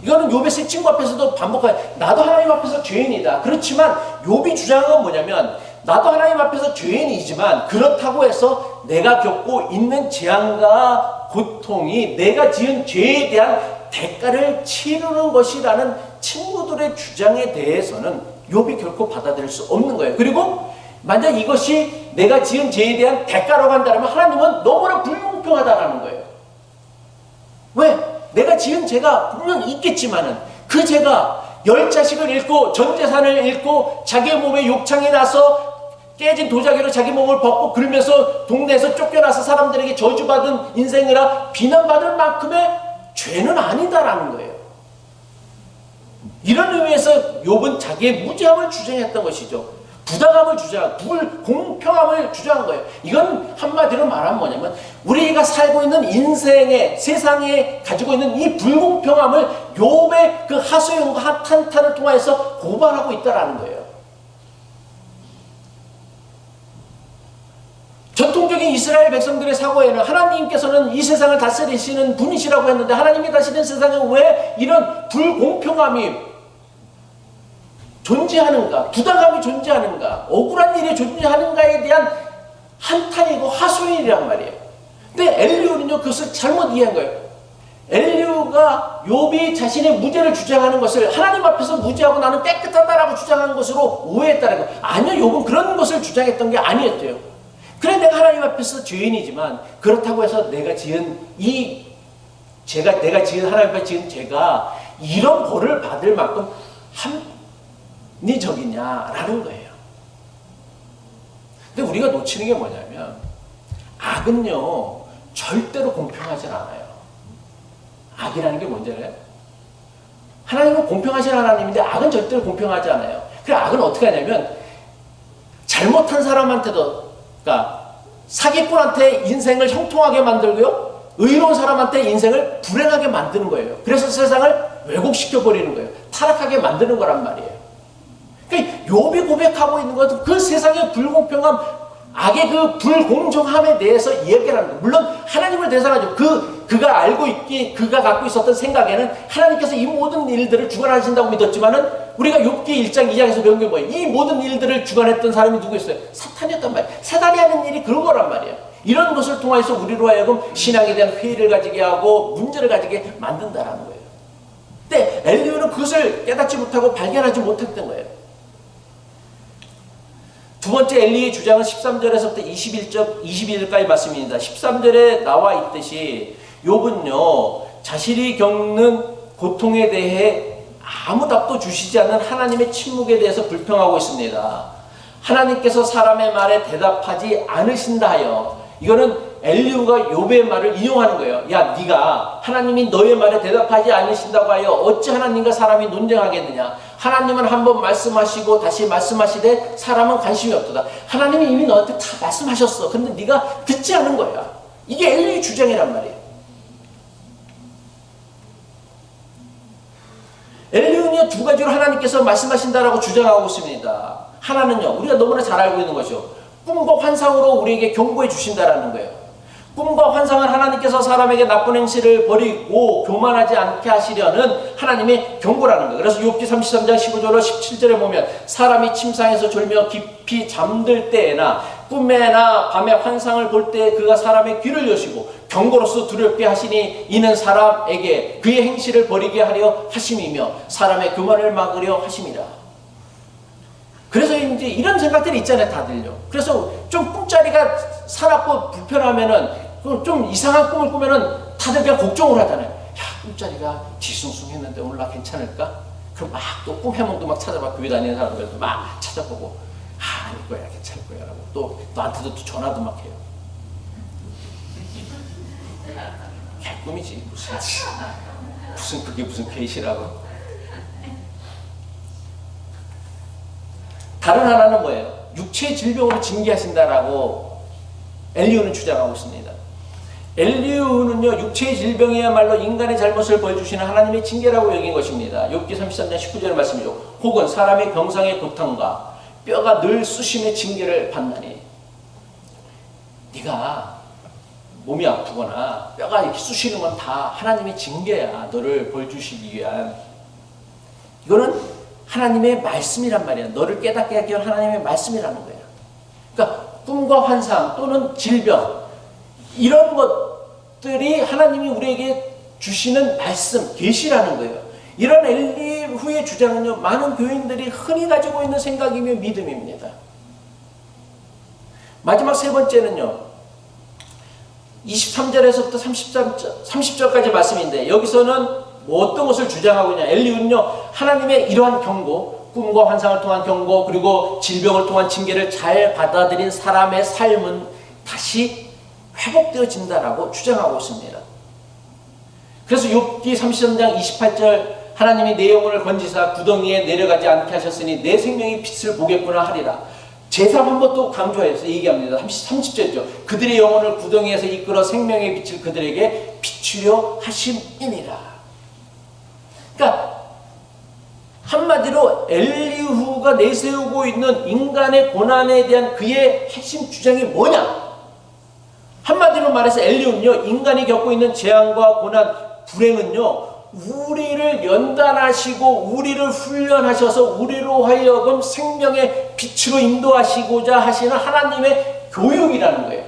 이거는 욥의 세 친구 앞에서도 반복해요. 나도 하나님 앞에서 죄인이다. 그렇지만 욥이 주장한 건 뭐냐면 나도 하나님 앞에서 죄인이지만 그렇다고 해서 내가 겪고 있는 재앙과 고통이 내가 지은 죄에 대한 대가를 치르는 것이라는 친구들의 주장에 대해서는 욥이 결코 받아들일 수 없는 거예요. 그리고 만약 이것이 내가 지은 죄에 대한 대가라고 한다면 하나님은 너무나 불공평하다라는 거예요. 왜? 내가 지은 죄가 분명 있겠지만은 그 죄가 10자식을 잃고 전 재산을 잃고 자기 몸에 욕창이 나서 깨진 도자기로 자기 몸을 벗고 그러면서 동네에서 쫓겨나서 사람들에게 저주받은 인생이라 비난받을 만큼의 죄는 아니다라는 거예요. 이런 의미에서 욥은 자기의 무죄함을 주장했던 것이죠. 부당함을 주장, 불공평함을 주장한 거예요. 이건 한마디로 말하면 뭐냐면 우리가 살고 있는 인생에 세상에 가지고 있는 이 불공평함을 욥의 그 하소연과 한탄을 통해서 고발하고 있다라는 거예요. 전통적인 이스라엘 백성들의 사고에는 하나님께서는 이 세상을 다스리시는 분이시라고 했는데 하나님이 다스리는 세상에 왜 이런 불공평함이 존재하는가, 부당함이 존재하는가, 억울한 일이 존재하는가에 대한 한탄이고 하소연이란 말이에요. 근데 엘리후는요 그것을 잘못 이해한 거예요. 엘리후가 욥이 자신의 무죄를 주장하는 것을 하나님 앞에서 무죄하고 나는 깨끗하다라고 주장하는 것으로 오해했다는 거예요. 아니요, 욥은 그런 것을 주장했던 게 아니었대요. 그래, 내가 하나님 앞에서 죄인이지만 그렇다고 해서 내가 지은 내가 지은 하나님 앞에 지은 죄가 이런 벌을 받을 만큼 합리적이냐라는 거예요. 근데 우리가 놓치는 게 뭐냐면 악은요 절대로 공평하진 않아요. 악이라는 게 뭔지 알아요? 하나님은 공평하신 하나님인데 악은 절대로 공평하지 않아요. 그래, 악은 어떻게 하냐면 잘못한 사람한테도, 그러니까 사기꾼한테 인생을 형통하게 만들고요, 의로운 사람한테 인생을 불행하게 만드는 거예요. 그래서 세상을 왜곡시켜 버리는 거예요. 타락하게 만드는 거란 말이에요. 그러니까 욥이 고백하고 있는 것은 그 세상의 불공평함, 악의 그 불공정함에 대해서 이야기를 하는 거예요. 물론 하나님을 대상하죠. 그가 알고 있기, 그가 갖고 있었던 생각에는 하나님께서 이 모든 일들을 주관하신다고 믿었지만은 우리가 욥기 1장 2장에서 배운 게 뭐예요? 이 모든 일들을 주관했던 사람이 누구였어요? 사탄이었단 말이에요. 사탄이 하는 일이 그런 거란 말이에요. 이런 것을 통해서 우리로 하여금 신앙에 대한 회의를 가지게 하고 문제를 가지게 만든다라는 거예요. 근데 엘리후는 그것을 깨닫지 못하고 발견하지 못했던 거예요. 두 번째 엘리의 주장은 13절에서부터 21절까지 말씀입니다. 13절에 나와 있듯이 욥은요 자신이 겪는 고통에 대해 아무 답도 주시지 않는 하나님의 침묵에 대해서 불평하고 있습니다. 하나님께서 사람의 말에 대답하지 않으신다 하여, 이거는 엘리후가 욥의 말을 인용하는 거예요. 야, 네가 하나님이 너의 말에 대답하지 않으신다고 하여 어찌 하나님과 사람이 논쟁하겠느냐. 하나님은 한번 말씀하시고 다시 말씀하시되 사람은 관심이 없도다. 하나님이 이미 너한테 다 말씀하셨어. 근데 네가 듣지 않은 거야. 이게 엘리의 주장이란 말이에요. 엘리후는요 두 가지로 하나님께서 말씀하신다라고 주장하고 있습니다. 하나는요 우리가 너무나 잘 알고 있는 것이요, 꿈과 환상으로 우리에게 경고해 주신다라는 거예요. 꿈과 환상은 하나님께서 사람에게 나쁜 행실을 버리고 교만하지 않게 하시려는 하나님의 경고라는 거예요. 그래서 욥기 33장 15절로 17절에 보면 사람이 침상에서 졸며 깊이 잠들 때에나 꿈에나 밤에 환상을 볼 때 그가 사람의 귀를 여시고 경고로서 두렵게 하시니 이는 사람에게 그의 행실을 버리게 하려 하심이며 사람의 교만을 막으려 하심이라. 그래서 이제 이런 생각들이 있잖아요, 다들요. 그래서 좀 꿈자리가 사납고 불편하면은 좀 이상한 꿈을 꾸면은 다들 그냥 걱정을 하잖아요. 야, 꿈자리가 뒤숭숭했는데 오늘 나 괜찮을까? 그럼 막 또 꿈 해몽도 막 찾아봐. 교회 다니는 사람들도 막 찾아보고, 아닐 거야, 괜찮을 거야 라고 또 나한테도 또 전화도 막 해요. 꿈이지 무슨 그게 무슨 괴시라고. 다른 하나는 뭐예요? 육체의 질병으로 징계하신다라고 엘리후는 주장하고 있습니다. 엘리후는요 육체의 질병이야말로 인간의 잘못을 벌주시는 하나님의 징계라고 여긴 것입니다. 욥기 33장 19절의 말씀이죠. 혹은 사람의 병상의 고통과 뼈가 늘 쑤심의 징계를 받나니. 네가 몸이 아프거나 뼈가 이렇게 쑤시는 건 다 하나님의 징계야. 너를 벌주시기 위한. 이거는 하나님의 말씀이란 말이야. 너를 깨닫게 하기 위한 하나님의 말씀이라는 거야. 그러니까 꿈과 환상 또는 질병, 이런 것들이 하나님이 우리에게 주시는 말씀, 계시라는 거예요. 이런 엘리후의 주장은요 많은 교인들이 흔히 가지고 있는 생각이며 믿음입니다. 마지막 세 번째는요, 23절에서부터 30절까지 말씀인데 여기서는 뭐 어떤 것을 주장하고 있냐. 엘리후는요 하나님의 이러한 경고, 꿈과 환상을 통한 경고, 그리고 질병을 통한 징계를 잘 받아들인 사람의 삶은 다시 회복되어진다라고 주장하고 있습니다. 그래서 욥기 33장 28절 하나님이 내 영혼을 건지사 구덩이에 내려가지 않게 하셨으니 내 생명이 빛을 보겠구나 하리라. 제3한 또 강조해서 얘기합니다. 30절이죠. 그들의 영혼을 구덩이에서 이끌어 생명의 빛을 그들에게 비추려 하심이니라. 그러니까 한마디로 엘리후가 내세우고 있는 인간의 고난에 대한 그의 핵심 주장이 뭐냐? 한마디로 말해서 엘리후는요 인간이 겪고 있는 재앙과 고난, 불행은요 우리를 연단하시고 우리를 훈련하셔서 우리로 하여금 생명의 빛으로 인도하시고자 하시는 하나님의 교육이라는 거예요.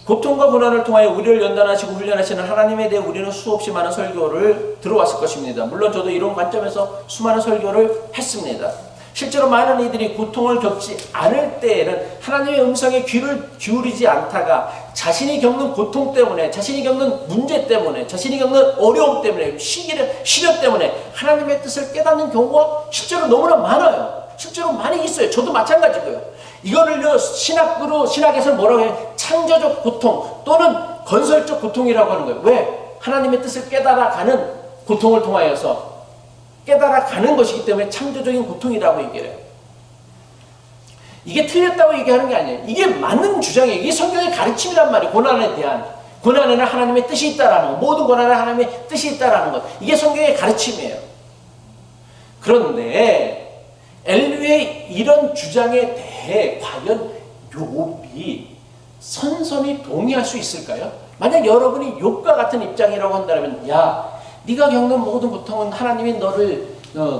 고통과 고난을 통하여 우리를 연단하시고 훈련하시는 하나님에 대해 우리는 수없이 많은 설교를 들어왔을 것입니다. 물론 저도 이런 관점에서 수많은 설교를 했습니다. 실제로 많은 이들이 고통을 겪지 않을 때에는 하나님의 음성에 귀를 기울이지 않다가 자신이 겪는 고통 때문에, 자신이 겪는 문제 때문에, 자신이 겪는 어려움 때문에, 시련 때문에 하나님의 뜻을 깨닫는 경우가 실제로 너무나 많아요. 실제로 많이 있어요. 저도 마찬가지고요. 이거를요 신학에서 뭐라고 해요? 창조적 고통 또는 건설적 고통이라고 하는 거예요. 왜? 하나님의 뜻을 깨달아가는 고통을 통하여서 깨달아가는 것이기 때문에 창조적인 고통이라고 얘기해요. 이게 틀렸다고 얘기하는 게 아니에요. 이게 맞는 주장이에요. 이게 성경의 가르침이란 말이에요. 고난에 대한. 고난에는 하나님의 뜻이 있다라는 것. 모든 고난에 하나님의 뜻이 있다라는 것. 이게 성경의 가르침이에요. 그런데 엘리후의 이런 주장에 대해 과연 욥이 선선히 동의할 수 있을까요? 만약 여러분이 욥과 같은 입장이라고 한다면 야 네가 겪는 모든 고통은 하나님이 너를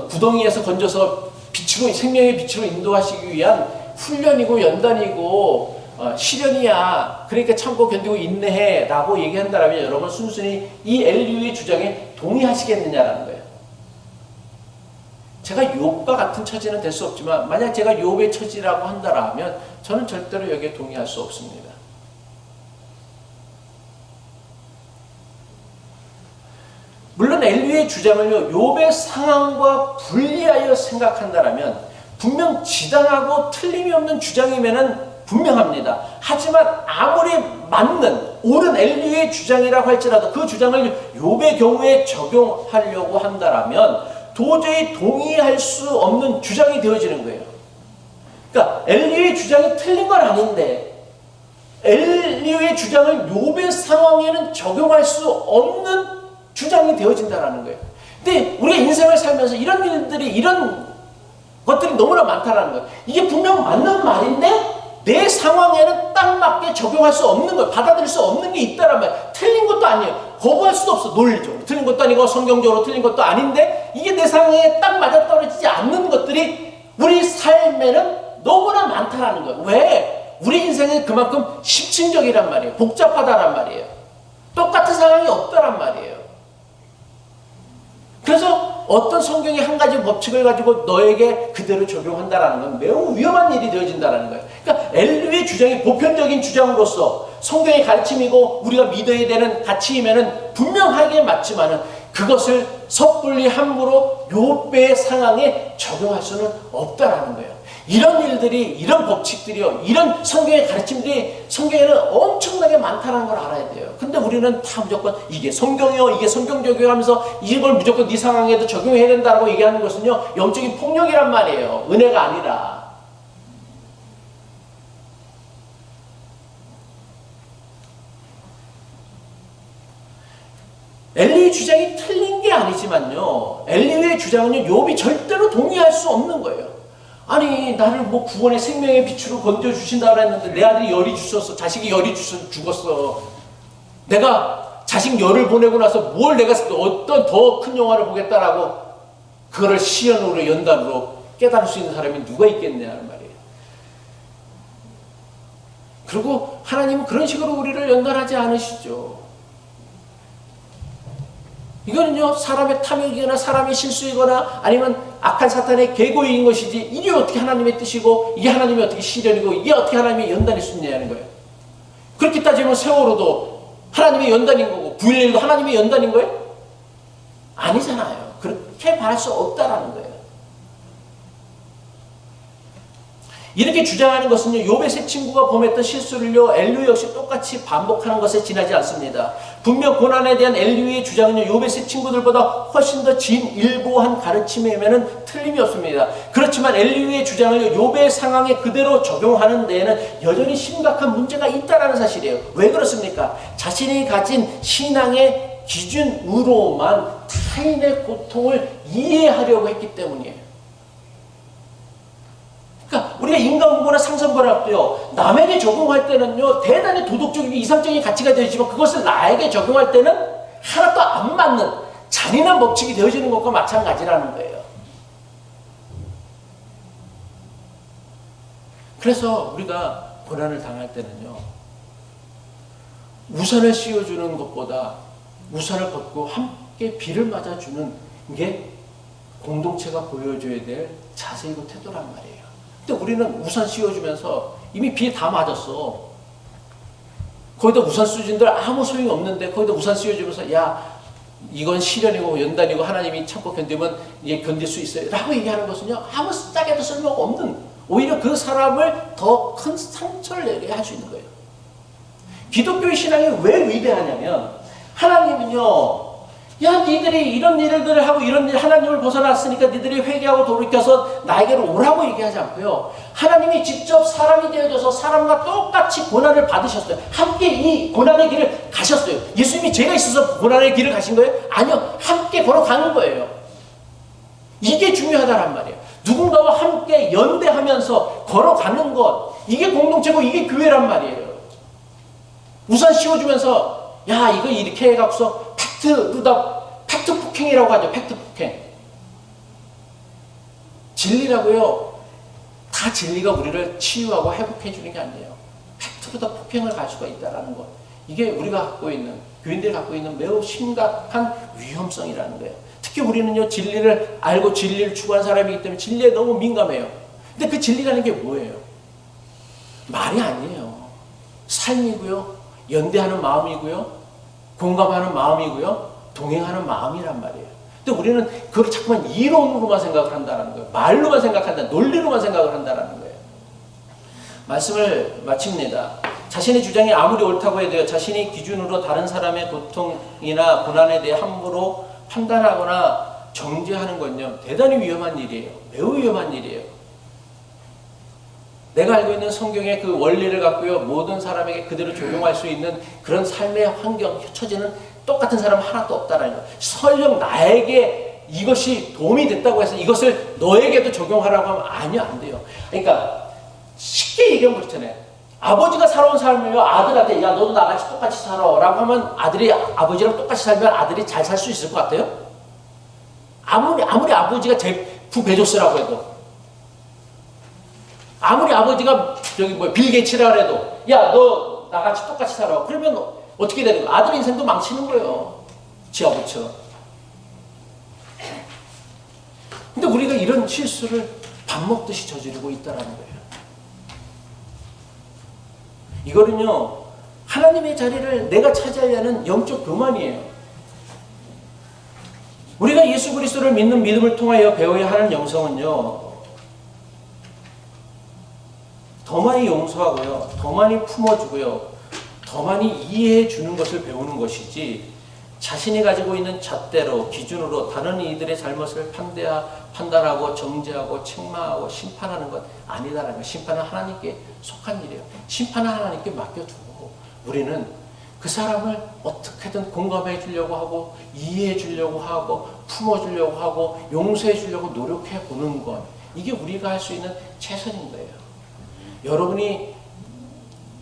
구덩이에서 건져서 빛으로, 생명의 빛으로 인도하시기 위한 훈련이고 연단이고 시련이야. 그러니까 참고 견디고 인내해 라고 얘기한다면 여러분 순순히 이 엘리후의 주장에 동의하시겠느냐라는 거예요. 제가 욥과 같은 처지는 될 수 없지만 만약 제가 욥의 처지라고 한다면 저는 절대로 여기에 동의할 수 없습니다. 물론 엘리후의 주장을요 욥의 상황과 분리하여 생각한다면 분명 지당하고 틀림이 없는 주장이면은 분명합니다. 하지만 아무리 맞는 옳은 엘리후의 주장이라고 할지라도 그 주장을 욥의 경우에 적용하려고 한다면 도저히 동의할 수 없는 주장이 되어지는 거예요. 그러니까 엘리후의 주장이 틀린 건 아닌데 엘리후의 주장을 욥의 상황에는 적용할 수 없는 주장이 되어진다는 거예요. 근데 우리가 인생을 살면서 이런 일들이, 이런 것들이 너무나 많다는 거예요. 이게 분명 맞는 말인데 내 상황에는 딱 맞게 적용할 수 없는 거예요. 받아들일 수 없는 게 있다란 말이에요. 틀린 것도 아니에요. 거부할 수도 없어. 논리적으로. 틀린 것도 아니고 성경적으로 틀린 것도 아닌데 이게 내 상황에 딱 맞아떨어지지 않는 것들이 우리 삶에는 너무나 많다라는 거예요. 왜? 우리 인생은 그만큼 심층적이란 말이에요. 복잡하다란 말이에요. 똑같은 상황이 없다란 말이에요. 그래서 어떤 성경의 한 가지 법칙을 가지고 너에게 그대로 적용한다라는 건 매우 위험한 일이 되어진다는 거예요. 그러니까 엘리후의 주장이 보편적인 주장으로서 성경의 가르침이고 우리가 믿어야 되는 가치이면은 분명하게 맞지만은 그것을 섣불리 함부로 욥의 상황에 적용할 수는 없다라는 거예요. 이런 일들이, 이런 법칙들이요, 이런 성경의 가르침들이 성경에는 엄청나게 많다는 걸 알아야 돼요. 근데 우리는 다 무조건 이게 성경이요, 이게 성경적이요 하면서 이걸 무조건 네 상황에도 적용해야 된다고 얘기하는 것은요, 영적인 폭력이란 말이에요. 은혜가 아니라. 엘리후의 주장이 틀린 게 아니지만요, 엘리후의 주장은요, 욥이 절대로 동의할 수 없는 거예요. 아니 나를 뭐 구원의 생명의 빛으로 건져주신다고 했는데 내 아들이 열이 주셨어. 자식이 열이 죽었어. 내가 자식 열을 보내고 나서 뭘 내가 어떤 더 큰 영화를 보겠다라고 그거를 시연으로 연단으로 깨달을 수 있는 사람이 누가 있겠냐는 말이에요. 그리고 하나님은 그런 식으로 우리를 연단하지 않으시죠. 이거는요 사람의 탐욕이거나 사람의 실수이거나 아니면 악한 사탄의 계고인 것이지 이게 어떻게 하나님의 뜻이고 이게 하나님의 어떻게 시련이고 이게 어떻게 하나님의 연단일 수 있냐는 거예요. 그렇게 따지면 세월호도 하나님의 연단인 거고 9.11도 하나님의 연단인 거예요? 아니잖아요. 그렇게 말할 수 없다라는 거예요. 이렇게 주장하는 것은요, 욥의 세 친구가 범했던 실수를요, 엘리후 역시 똑같이 반복하는 것에 지나지 않습니다. 분명 고난에 대한 엘리후의 주장은요, 욥의 세 친구들보다 훨씬 더 진일보한 가르침이면은 틀림이 없습니다. 그렇지만 엘리후의 주장을 욥의 상황에 그대로 적용하는 데에는 여전히 심각한 문제가 있다는 사실이에요. 왜 그렇습니까? 자신이 가진 신앙의 기준으로만 타인의 고통을 이해하려고 했기 때문이에요. 그러니까 우리가 인간공부나 상상과학도요, 남에게 적용할 때는요 대단히 도덕적이고 이상적인 가치가 되지만 그것을 나에게 적용할 때는 하나도 안 맞는 잔인한 법칙이 되어지는 것과 마찬가지라는 거예요. 그래서 우리가 고난을 당할 때는요, 우산을 씌워주는 것보다 우산을 걷고 함께 비를 맞아주는 게 공동체가 보여줘야 될 자세이고 태도란 말이에요. 근데 우리는 우산 씌워주면서 이미 비에 다 맞았어. 거기다 우산 수준들 아무 소용이 없는데 거기다 우산 씌워주면서 야, 이건 시련이고 연단이고 하나님이 참고 견디면 이게 견딜 수 있어요 라고 얘기하는 것은요, 아무 짝에도 쓸모가 없는, 오히려 그 사람을 더 큰 상처를 내게 할 수 있는 거예요. 기독교의 신앙이 왜 위대하냐면, 하나님은요, 야, 니들이 이런 일들을 하고 이런 일, 하나님을 벗어났으니까 니들이 회개하고 돌이켜서 나에게로 오라고 얘기하지 않고요, 하나님이 직접 사람이 되어져서 사람과 똑같이 고난을 받으셨어요. 함께 이 고난의 길을 가셨어요. 예수님이 죄가 있어서 고난의 길을 가신 거예요? 아니요, 함께 걸어가는 거예요. 이게 중요하다란 말이에요. 누군가와 함께 연대하면서 걸어가는 것, 이게 공동체고 이게 교회란 말이에요. 우산 씌워주면서 야, 이거 이렇게 해갖고서 팩트 폭행이라고 하죠. 팩트 폭행. 진리라고요, 다 진리가 우리를 치유하고 회복해 주는 게 아니에요. 팩트로 다 폭행을 갈 수가 있다는 것, 이게 우리가 갖고 있는, 교인들이 갖고 있는 매우 심각한 위험성이라는 거예요. 특히 우리는요, 진리를 알고 진리를 추구하는 사람이기 때문에 진리에 너무 민감해요. 근데 그 진리라는 게 뭐예요? 말이 아니에요. 삶이고요, 연대하는 마음이고요, 공감하는 마음이고요, 동행하는 마음이란 말이에요. 근데 우리는 그걸 자꾸만 이론으로만 생각을 한다는 거예요. 말로만 생각한다, 논리로만 생각을 한다는 거예요. 말씀을 마칩니다. 자신의 주장이 아무리 옳다고 해도요, 자신의 기준으로 다른 사람의 고통이나 고난에 대해 함부로 판단하거나 정죄하는 건요, 대단히 위험한 일이에요. 매우 위험한 일이에요. 내가 알고 있는 성경의 그 원리를 갖고요, 모든 사람에게 그대로 적용할 수 있는 그런 삶의 환경, 처지는 똑같은 사람 하나도 없다라는 거예요. 설령 나에게 이것이 도움이 됐다고 해서 이것을 너에게도 적용하라고 하면 아니요, 안 돼요. 그러니까 쉽게 얘기하면 그렇잖아요. 아버지가 살아온 삶을요, 아들한테 야, 너도 나같이 똑같이 살아 라고 하면 아들이 아버지랑 똑같이 살면 아들이 잘 살 수 있을 것 같아요? 아무리 아버지가 제프 베조스라고 해도, 아무리 아버지가 빌 게이츠라 그래도 야, 너 나같이 똑같이 살아, 그러면 어떻게 되는 거야? 아들 인생도 망치는 거예요, 지 아버지처럼. 근데 우리가 이런 실수를 밥 먹듯이 저지르고 있다는 거예요. 이거는요, 하나님의 자리를 내가 차지하려는 영적 교만이에요. 우리가 예수 그리스도를 믿는 믿음을 통하여 배워야 하는 영성은요, 더 많이 용서하고요, 더 많이 품어주고요, 더 많이 이해해 주는 것을 배우는 것이지, 자신이 가지고 있는 잣대로, 기준으로 다른 이들의 잘못을 판단하고 정죄하고 책망하고 심판하는 것 아니다라는 거예요. 심판은 하나님께 속한 일이에요. 심판은 하나님께 맡겨두고 우리는 그 사람을 어떻게든 공감해 주려고 하고, 이해해 주려고 하고, 품어 주려고 하고, 용서해 주려고 노력해 보는 것, 이게 우리가 할 수 있는 최선인 거예요. 여러분이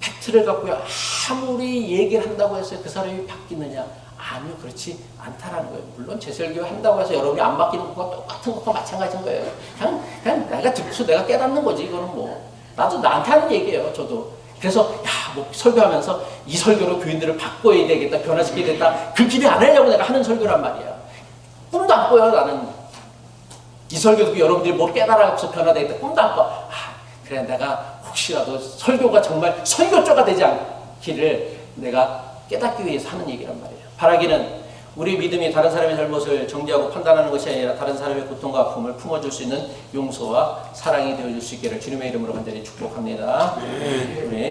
팩트를 갖고요, 아무리 얘기를 한다고 해서 그 사람이 바뀌느냐? 아니요, 그렇지 않다라는 거예요. 물론 재설교 한다고 해서 여러분이 안 바뀌는 것과 똑같은 것과 마찬가지인 거예요. 그냥 내가 듣고서 내가 깨닫는 거지. 이거는 뭐 나도 나한테 하는 얘기예요, 저도. 그래서 뭐 설교하면서 이 설교로 교인들을 바꿔야 되겠다, 변화시켜야 되겠다, 그 길이 안 하려고 내가 하는 설교란 말이야. 꿈도 안 꿔요, 나는. 이 설교 듣고 여러분들이 뭐 깨달아서 변화되겠다 꿈도 안 꿔. 그래 내가 혹시라도 설교가 정말 설교조가 되지 않기를 내가 깨닫기 위해서 하는 얘기란 말이에요. 바라기는 우리 믿음이 다른 사람의 잘못을 정죄하고 판단하는 것이 아니라 다른 사람의 고통과 아픔을 품어줄 수 있는 용서와 사랑이 되어줄 수 있기를 주님의 이름으로 간절히 축복합니다. 네.